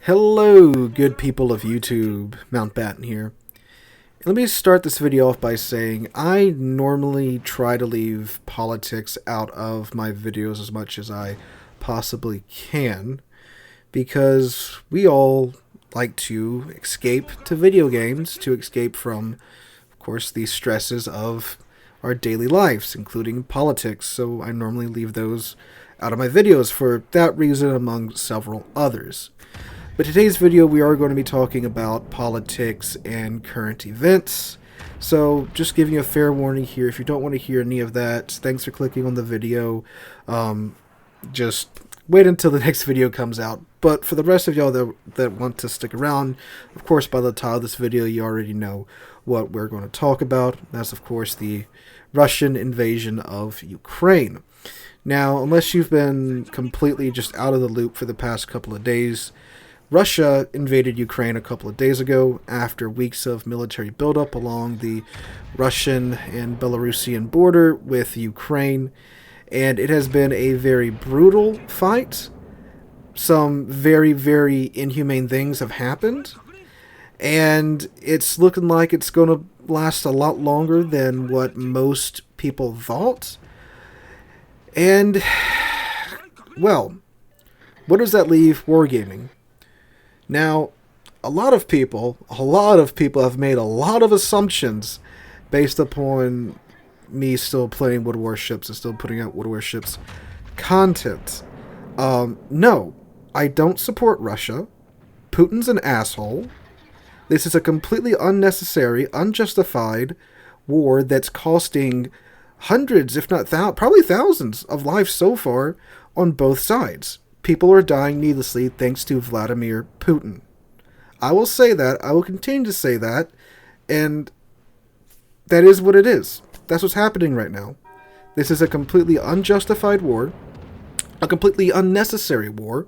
Hello, good people of YouTube. Mountbatten here. Let me start this video off by saying I normally try to leave politics out of my videos as much as I possibly can, because we all like to escape to video games, to escape from, of course, the stresses of our daily lives, including politics, so I normally leave those out of my videos for that reason, among several others. But today's video we are going to be talking about politics and current events. So just giving you a fair warning here, if you don't want to hear any of that, thanks for clicking on the video. Just wait until the next video comes out. But for the rest of y'all that want to stick around, of course by the title of this video you already know what we're going to talk about. That's of course the Russian invasion of Ukraine. Now, unless you've been completely just out of the loop for the past couple of days, Russia invaded Ukraine a couple of days ago after weeks of military buildup along the Russian and Belarusian border with Ukraine, and it has been a very brutal fight. Some very, very inhumane things have happened, and it's looking like it's going to last a lot longer than what most people thought. And, well, what does that leave Wargaming? Now, a lot of people have made a lot of assumptions based upon me still playing Wood Warships and still putting out Wood Warships content. No, I don't support Russia. Putin's an asshole. This is a completely unnecessary, unjustified war that's costing hundreds, if not probably thousands of lives so far on both sides. People are dying needlessly thanks to Vladimir Putin. I will say that. I will continue to say that. And that is what it is. That's what's happening right now. This is a completely unjustified war. A completely unnecessary war.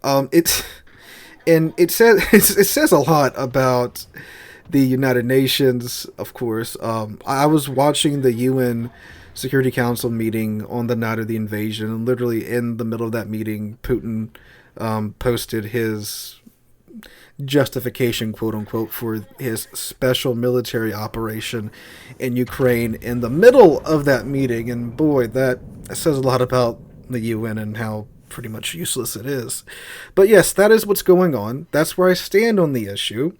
It says a lot about the United Nations, of course. I was watching the UN Security Council meeting on the night of the invasion, and literally in the middle of that meeting, Putin posted his justification, quote unquote, for his special military operation in Ukraine in the middle of that meeting. And boy, that says a lot about the UN and how pretty much useless it is. But yes, that is what's going on. That's where I stand on the issue.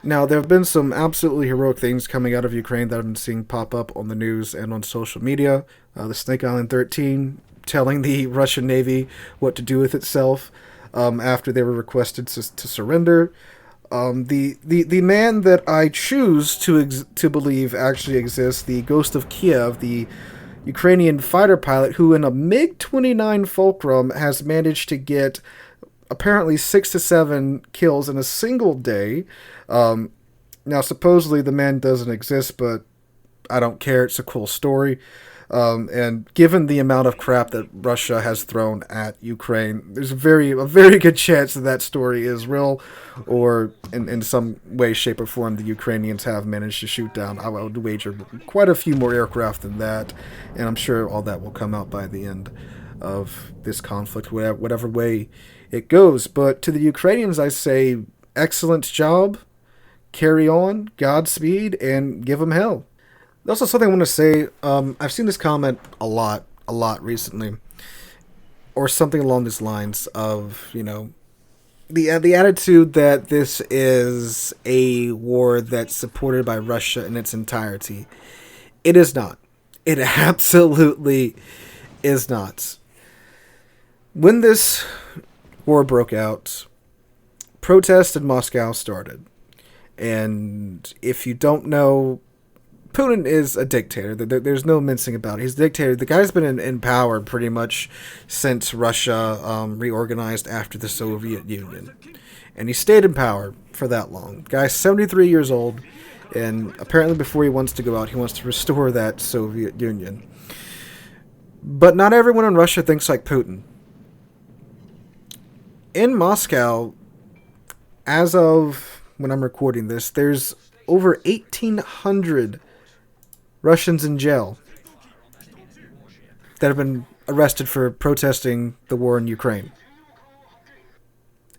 Now, there have been some absolutely heroic things coming out of Ukraine that I've been seeing pop up on the news and on social media. The Snake Island 13 telling the Russian Navy what to do with itself after they were requested to surrender. The man that I choose to believe actually exists, the Ghost of Kiev, the Ukrainian fighter pilot who in a MiG-29 Fulcrum has managed to get apparently 6 to 7 kills in a single day. Now, supposedly the man doesn't exist, but I don't care. It's a cool story. And given the amount of crap that Russia has thrown at Ukraine, there's a very good chance that story is real, or in some way, shape, or form, the Ukrainians have managed to shoot down, I would wager, quite a few more aircraft than that. And I'm sure all that will come out by the end of this conflict, whatever way it goes. But to the Ukrainians, I say, excellent job, carry on, Godspeed, and give them hell. Also, something I want to say, I've seen this comment a lot recently, or something along these lines of, the attitude that this is a war that's supported by Russia in its entirety. It is not. It absolutely is not. When this war broke out, protests in Moscow started. And if you don't know, Putin is a dictator. There's no mincing about it. He's a dictator. The guy's been in power pretty much since Russia reorganized after the Soviet Union. And he stayed in power for that long. The guy's 73 years old, and apparently before he wants to go out, he wants to restore that Soviet Union. But not everyone in Russia thinks like Putin. In Moscow, as of when I'm recording this, there's over 1,800 Russians in jail that have been arrested for protesting the war in Ukraine.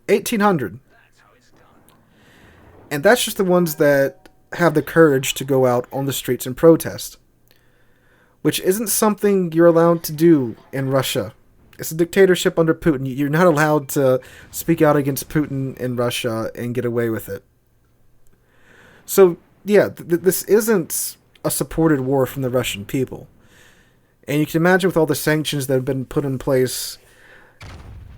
1,800. And that's just the ones that have the courage to go out on the streets and protest, which isn't something you're allowed to do in Russia. It's a dictatorship under Putin. You're not allowed to speak out against Putin in Russia and get away with it. So, yeah, this isn't a supported war from the Russian people. And you can imagine with all the sanctions that have been put in place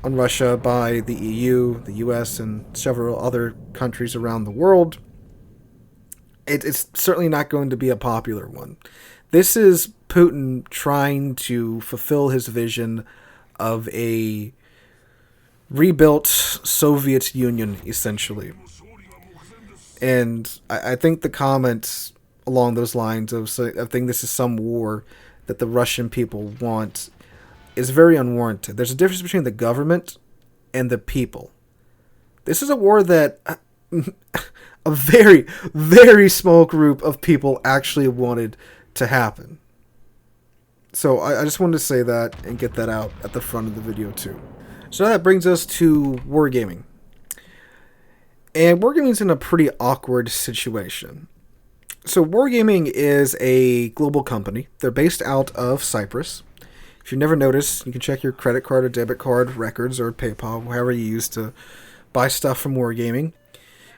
on Russia by the EU, the US, and several other countries around the world, it's certainly not going to be a popular one. This is Putin trying to fulfill his vision of a rebuilt Soviet Union, essentially. And I think the comments along those lines of I think this is some war that the Russian people want is very unwarranted. There's a difference between the government and the people. This is a war that a very, very small group of people actually wanted to happen. So I just wanted to say that and get that out at the front of the video too. So that brings us to Wargaming. And Wargaming's in a pretty awkward situation. So Wargaming is a global company. They're based out of Cyprus. If you never noticed, you can check your credit card or debit card records or PayPal, however you use to buy stuff from Wargaming.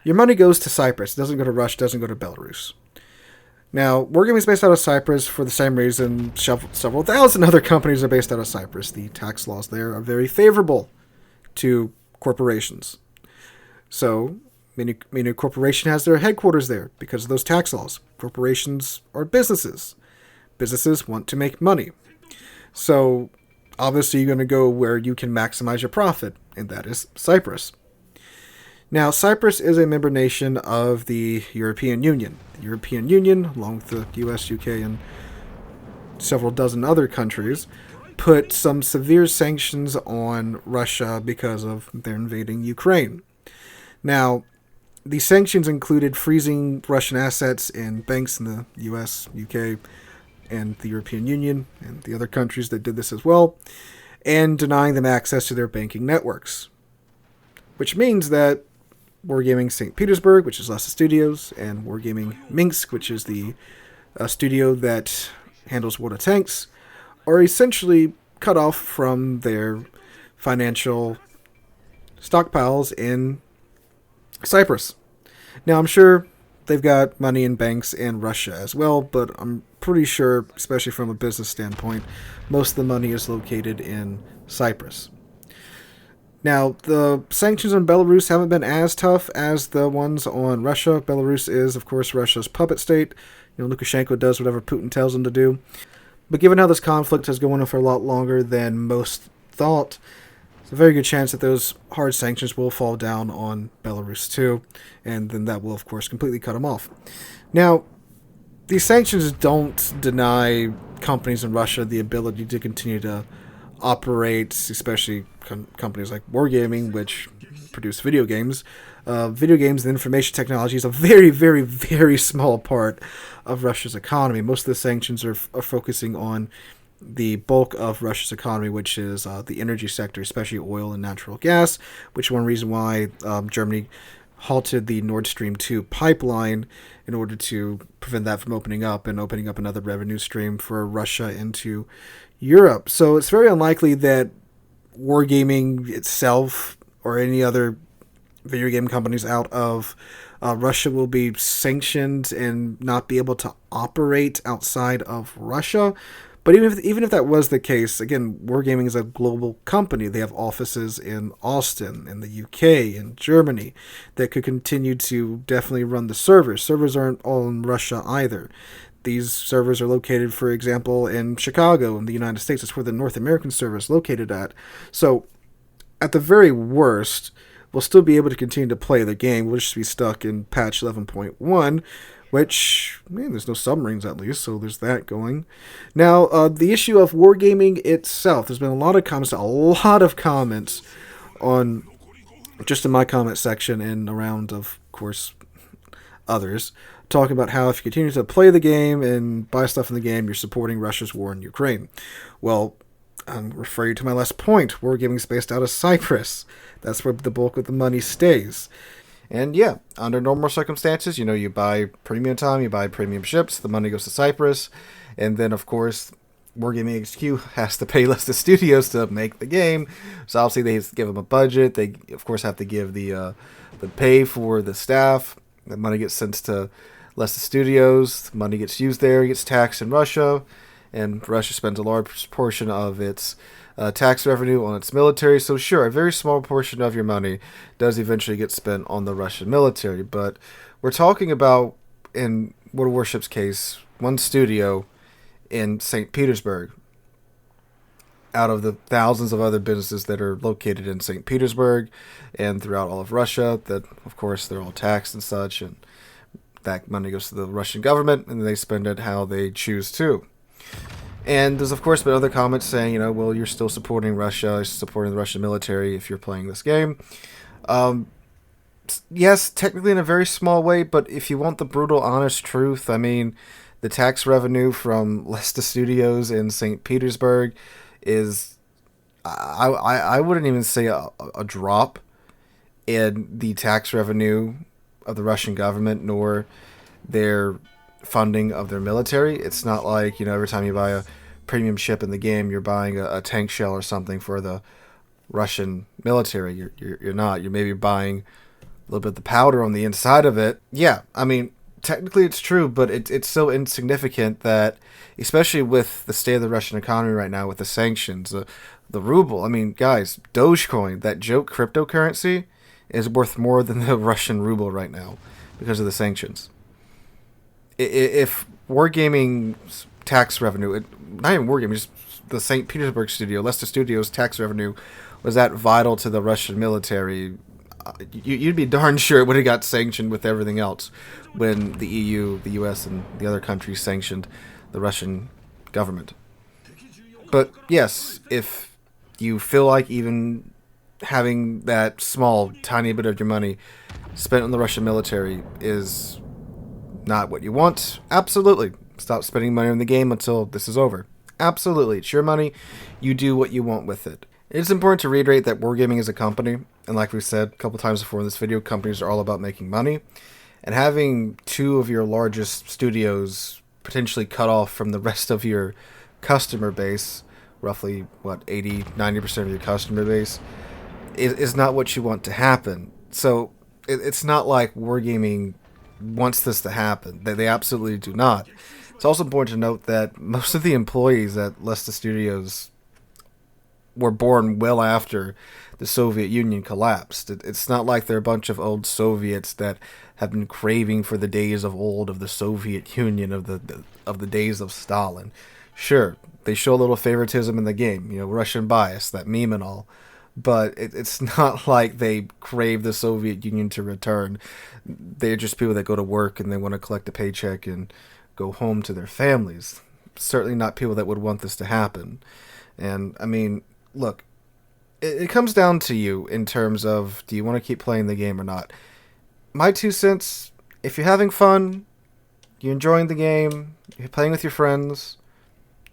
Your money goes to Cyprus. It doesn't go to Russia, doesn't go to Belarus. Now, Wargaming is based out of Cyprus for the same reason several thousand other companies are based out of Cyprus. The tax laws there are very favorable to corporations. So, a corporation has their headquarters there because of those tax laws. Corporations are businesses. Businesses want to make money. So, obviously, you're going to go where you can maximize your profit, and that is Cyprus. Now, Cyprus is a member nation of the European Union. The European Union, along with the US, UK, and several dozen other countries, put some severe sanctions on Russia because of their invading Ukraine. Now, the sanctions included freezing Russian assets in banks in the US, UK, and the European Union, and the other countries that did this as well, and denying them access to their banking networks. Which means that Wargaming St. Petersburg, which is Lassa Studios, and Wargaming Minsk, which is the studio that handles World of Tanks, are essentially cut off from their financial stockpiles in Cyprus. Now, I'm sure they've got money in banks in Russia as well, but I'm pretty sure, especially from a business standpoint, most of the money is located in Cyprus. Now, the sanctions on Belarus haven't been as tough as the ones on Russia. Belarus is, of course, Russia's puppet state. Lukashenko does whatever Putin tells him to do. But given how this conflict has gone on for a lot longer than most thought, there's a very good chance that those hard sanctions will fall down on Belarus too, and then that will, of course, completely cut them off. Now, these sanctions don't deny companies in Russia the ability to continue to operate, especially companies like Wargaming, which produce video games. Video games and information technology is a very, very, very small part of Russia's economy. Most of the sanctions are focusing on the bulk of Russia's economy, which is the energy sector, especially oil and natural gas, which is one reason why Germany halted the Nord Stream 2 pipeline in order to prevent that from opening up and opening up another revenue stream for Russia into Europe. So it's very unlikely that Wargaming itself or any other video game companies out of Russia will be sanctioned and not be able to operate outside of Russia. But even if that was the case, again, Wargaming is a global company. They have offices in Austin, in the UK, in Germany, that could continue to definitely run the servers. Servers aren't all in Russia either. These servers are located, for example, in Chicago in the United States. That's where the North American server is located at. So, at the very worst, we'll still be able to continue to play the game. We'll just be stuck in patch 11.1, which, there's no submarines at least, so there's that going. Now, the issue of Wargaming itself, there's been a lot of comments on, just in my comment section and around, of course, others, talking about how if you continue to play the game and buy stuff in the game, you're supporting Russia's war in Ukraine. Well, refer you to my last point. Wargaming is based out of Cyprus. That's where the bulk of the money stays. And yeah, under normal circumstances, you buy premium time, you buy premium ships, the money goes to Cyprus, and then of course, Wargaming HQ has to pay less to studios to make the game. So obviously they give them a budget. They of course have to give the pay for the staff. The money gets sent to less the studios. The money gets used there, gets taxed in Russia, and Russia spends a large portion of its tax revenue on its military. So sure, a very small portion of your money does eventually get spent on the Russian military. But we're talking about, in World of Warships case, one studio in St. Petersburg out of the thousands of other businesses that are located in St. Petersburg and throughout all of Russia, that of course they're all taxed and such, and that money goes to the Russian government and they spend it how they choose to. And there's of course been other comments saying, well, you're still supporting Russia, you're supporting the Russian military if you're playing this game. Yes, technically in a very small way, but if you want the brutal, honest truth, I mean, the tax revenue from Lesta Studios in St. Petersburg is, I wouldn't even say a drop in the tax revenue of the Russian government, nor their funding of their military. It's not like, every time you buy a premium ship in the game, you're buying a tank shell or something for the Russian military. You're not. You're maybe buying a little bit of the powder on the inside of it. Yeah, I mean, technically it's true, but it's so insignificant that, especially with the state of the Russian economy right now, with the sanctions, the ruble. I mean, guys, Dogecoin, that joke cryptocurrency, is worth more than the Russian ruble right now because of the sanctions. If Wargaming's tax revenue, not even Wargaming, just the St. Petersburg studio, Lesta Studios' tax revenue was that vital to the Russian military, you'd be darn sure it would have got sanctioned with everything else when the EU, the US, and the other countries sanctioned the Russian government. But yes, if you feel like even having that small, tiny bit of your money spent on the Russian military is not what you want, absolutely. Stop spending money on the game until this is over. Absolutely. It's your money. You do what you want with it. It's important to reiterate that Wargaming is a company, and like we've said a couple times before in this video, companies are all about making money. And having two of your largest studios potentially cut off from the rest of your customer base, roughly, 80-90% of your customer base, is not what you want to happen. So it's not like Wargaming wants this to happen. They absolutely do not. It's also important to note that most of the employees at Lesta Studios were born well after the Soviet Union collapsed. It's not like they're a bunch of old Soviets that have been craving for the days of old of the Soviet Union, of the days of Stalin. Sure, they show a little favoritism in the game, Russian bias, that meme and all. But it's not like they crave the Soviet Union to return. They're just people that go to work and they want to collect a paycheck and go home to their families. Certainly not people that would want this to happen. And, I mean, look, it comes down to you in terms of, do you want to keep playing the game or not? My 2 cents, if you're having fun, you're enjoying the game, you're playing with your friends,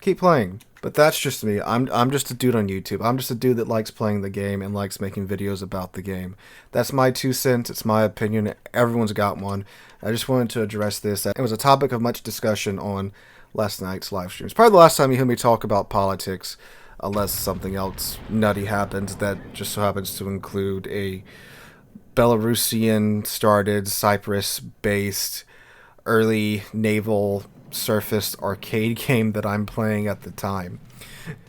keep playing. But that's just me. I'm just a dude on YouTube. I'm just a dude that likes playing the game and likes making videos about the game. That's my 2 cents. It's my opinion. Everyone's got one. I just wanted to address this. It was a topic of much discussion on last night's live stream. It's probably the last time you hear me talk about politics, unless something else nutty happens that just so happens to include a Belarusian-started, Cyprus-based, early naval surfaced arcade game that I'm playing at the time.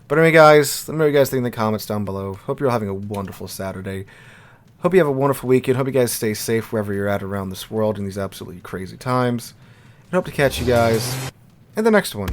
But anyway, guys, let me know what you guys think in the comments down below. Hope you're all having a wonderful Saturday. Hope you have a wonderful weekend. Hope you guys stay safe wherever you're at around this world in these absolutely crazy times. And hope to catch you guys in the next one.